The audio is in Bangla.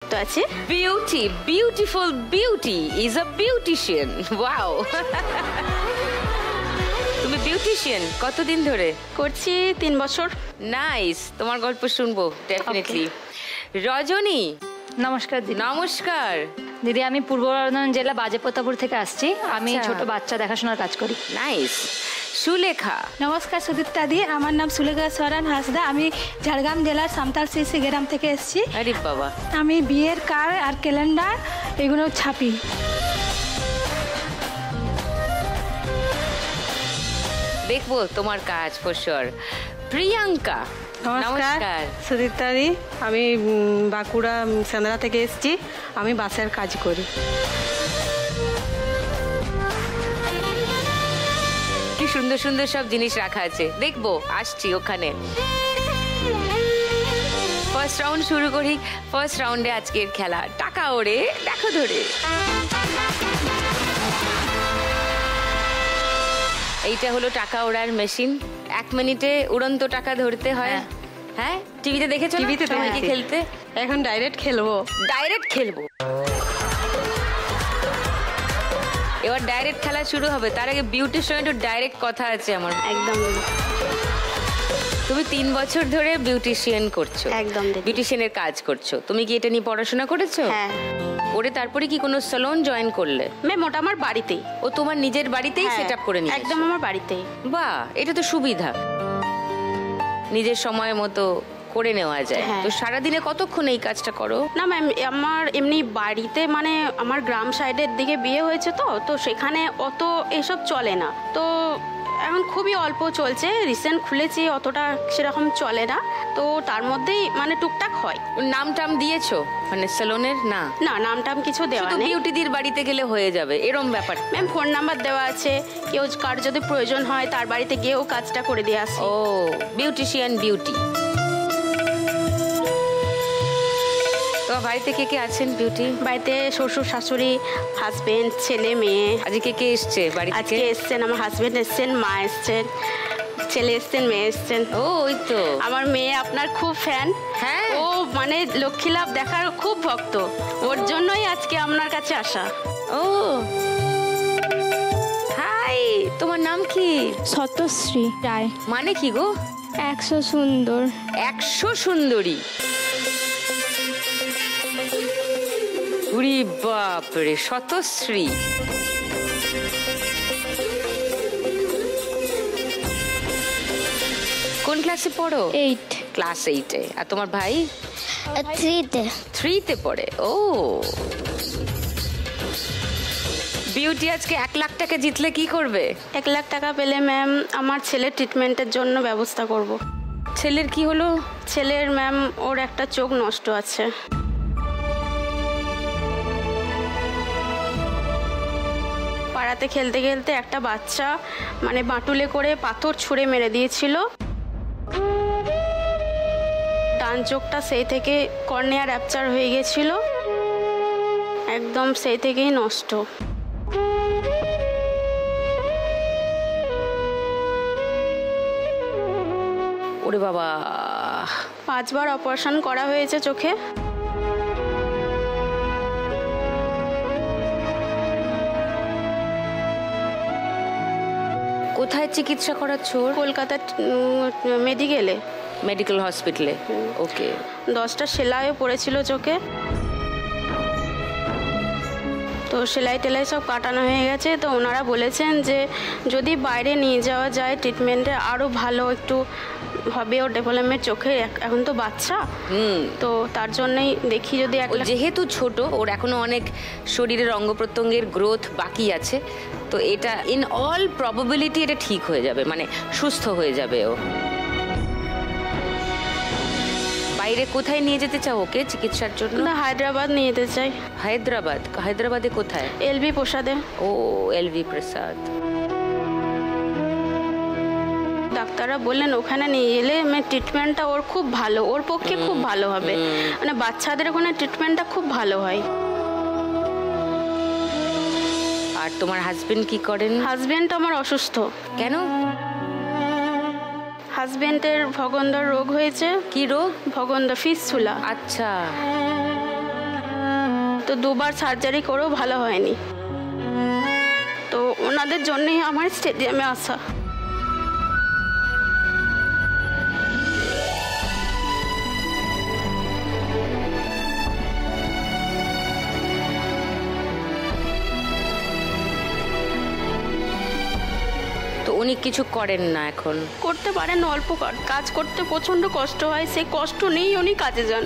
তো আছে beauty, beautiful beauty is a beautician. Wow, তুমি বিউটিশিয়ান কতদিন ধরে করছি? 3 বছর। নাইস, তোমার গল্প শুনবো ডেফিনেটলি। রজনী, নমস্কার দিদি। নমস্কার দিদি, আমি পূর্ব বর্ধমান জেলা বাজেপ্রতাপপুর থেকে আসছি। আমি ছোট বাচ্চা দেখাশোনার কাজ করি। নাইস। সুলেখা, নমস্কার সুদীপ্তা দি, আমার নাম সুলেখা সরেন হাসদা। আমি ঝাড়গ্রাম জেলার সামতাল সিসি গ্রাম থেকে এসেছি। আরে বাবা। আমি বিয়ের কার্ড আর ক্যালেন্ডার এগুলো ছাপি। দেখবো তোমার কাজ ফর শিওর। প্রিয়াঙ্কা, নমস্কার সুদীপ্তা দি, আমি বাঁকুড়া সেন্দ্রা থেকে এসেছি। আমি বাসের কাজ করি। কি সুন্দর সুন্দর সব জিনিস রাখা আছে, দেখবো, আসছি ওখানে। ফার্স্ট রাউন্ড শুরু করি। ফার্স্ট রাউন্ডে আজকের খেলা টাকা ওড়ে দেখো ধরে। এইটা হলো টাকা ওড়ার মেশিন। 1 মিনিটে উড়ন্ত টাকা ধরতে হয়। হ্যাঁ, টিভিতে দেখেছো? টিভিতে কি খেলতে? এখন ডাইরেক্ট খেলবো। ডাইরেক্ট খেলবো। এবার ডাইরেক্ট খেলা শুরু হবে। তার আগে বিউটির সঙ্গে একটু ডাইরেক্ট কথা আছে আমার। একদম। তুমি 3 বছর ধরে বিউটিশিয়ান করছো। একদম। বিউটিশিয়ানের কাজ করছো। তুমি কি এটা নিয়ে পড়াশোনা করেছো? হ্যাঁ। ওরে তারপরে কি কোনো সালন জয়েন করলে? ওটা আমার বাড়িতেই। ও তোমার নিজের বাড়িতেই সেট আপ করে নিয়েছো? একদম আমার বাড়িতেই। বাহ, এটা তো সুবিধা, নিজের সময় মতো করে নেওয়া যায়। তো সারাদিনে কতক্ষণ এই কাজটা করো? না ম্যাম, আমার এমনি বাড়িতে মানে আমার গ্রাম সাইডের দিকে বিয়ে হয়েছে, তো সেখানে অত এসব চলে না। তো এখন খুবই অল্প চলছে, রিসেন্ট খুলেছি, অতটা সেরকম চলে না। তো তার মধ্যেই মানে টুকটাক হয়। নাম টাম দিয়েছো মানে সেলুনের? না না, নাম টাম কিছু দেওয়া নেই। বিউটিদির বাড়িতে গেলে হয়ে যাবে এরম ব্যাপার? ম্যাম ফোন নাম্বার দেওয়া আছে, কেউ কার যদি প্রয়োজন হয় তার বাড়িতে গিয়েও কাজটা করে দিয়ে আসি। ও, বিউটিশিয়ান বিউটি। তোমার বাড়িতে কে কে আছেন বিউটি? বাড়িতে শ্বশুর শাশুড়ি, হাজবেন্ড, ছেলে মেয়ে। আজকে কে এসছে বাড়ি থেকে? আজকে এসছেন আমার হাজবেন্ড, এসছেন মা, এসছেন ছেলে, এসছেন মেয়ে, এসছেন। ও, ওই তো আমার মেয়ে আপনার খুব ফ্যান। হ্যাঁ, ও মানে লক্ষ্মী লাভ দেখার খুব ভক্ত। ওর জন্যই আজকে আপনার কাছে আসা। ও হাই, তোমার নাম কি? সত্যশ্রী রায়। মানে কি গো? 100 সুন্দর। 100 সুন্দরী? উরি বাপরে, শতশ্রী। কোন ক্লাসে পড়ো? 8 ক্লাস 8-এ। আর তোমার ভাই? 3-তে। 3-তে পড়ে। ও, বিউটি আজকে 1 লাখ টাকা জিতলে কি করবে? 1 লাখ টাকা পেলে ম্যাম আমার ছেলের ট্রিটমেন্টের জন্য ব্যবস্থা করব। ছেলের কি হলো? ছেলের ম্যাম ওর একটা চোখ নষ্ট আছে। পাড়াতে খেলতে খেলতে একটা বাচ্চা মানে বাটুলে করে পাথর ছুঁড়ে মেরে দিয়েছিল। ডান চোখটা সেই থেকে কর্নিয়া র্যাপচার হয়ে গেছিল, একদম সেই থেকেই নষ্ট। ওরে বাবা, 5 বার অপারেশন করা হয়েছে চোখে। কোথায় চিকিৎসা করাচ্ছ? কলকাতার মেডিকেলে, মেডিকেল হসপিটালে। ওকে। 10টা সেলাইও পড়েছিল চোখে। তো সেলাই টেলাই সব কাটানো হয়ে গেছে। তো ওনারা বলেছেন যে যদি বাইরে নিয়ে যাওয়া যায় ট্রিটমেন্টে আরও ভালো একটু হবে ওর ডেভেলপমেন্ট চোখে। এখন তো বাচ্চা, তো তার জন্যই দেখি যদি যেহেতু ছোট, ওর এখনো অনেক শরীরের অঙ্গ প্রত্যঙ্গের গ্রোথ বাকি আছে। তো এটা ইন অল প্রবাবিলিটি এটা ঠিক হয়ে যাবে, মানে সুস্থ হয়ে যাবে ও। বাইরে কোথায় নিয়ে যেতে চাও ওকে চিকিৎসার জন্য? না, হায়দ্রাবাদ নিয়ে যেতে চাই। হায়দ্রাবাদ? হায়দ্রাবাদে কোথায়? এলভি প্রসাদে। ও, এলভি প্রসাদ। ডাক্তাররা বললেন ওখানে নিয়ে গেলে ট্রিটমেন্টটা ওর খুব ভালো, ওর পক্ষে খুব ভালো হবে। মানে বাচ্চাদের ওখানে ট্রিটমেন্টটা খুব ভালো হয়। আর তোমার হাজবেন্ড কি করেন? হাজবেন্ড আমার অসুস্থ। কেন? হাজবেন্ডের ভগন্দর রোগ হয়েছে। কি রোগ? ভগন্দর, ফিস্টুলা। আচ্ছা। তো 2বার সার্জারি করেও ভালো হয়নি, তো ওনাদের জন্যই আমার স্টেডিয়ামে আসা। তো উনি কিছু করেন না এখন? করতে পারেন অল্প কাজ করতে প্রচণ্ড কষ্ট হয়, সেই কষ্ট নেই উনি কাজে যান।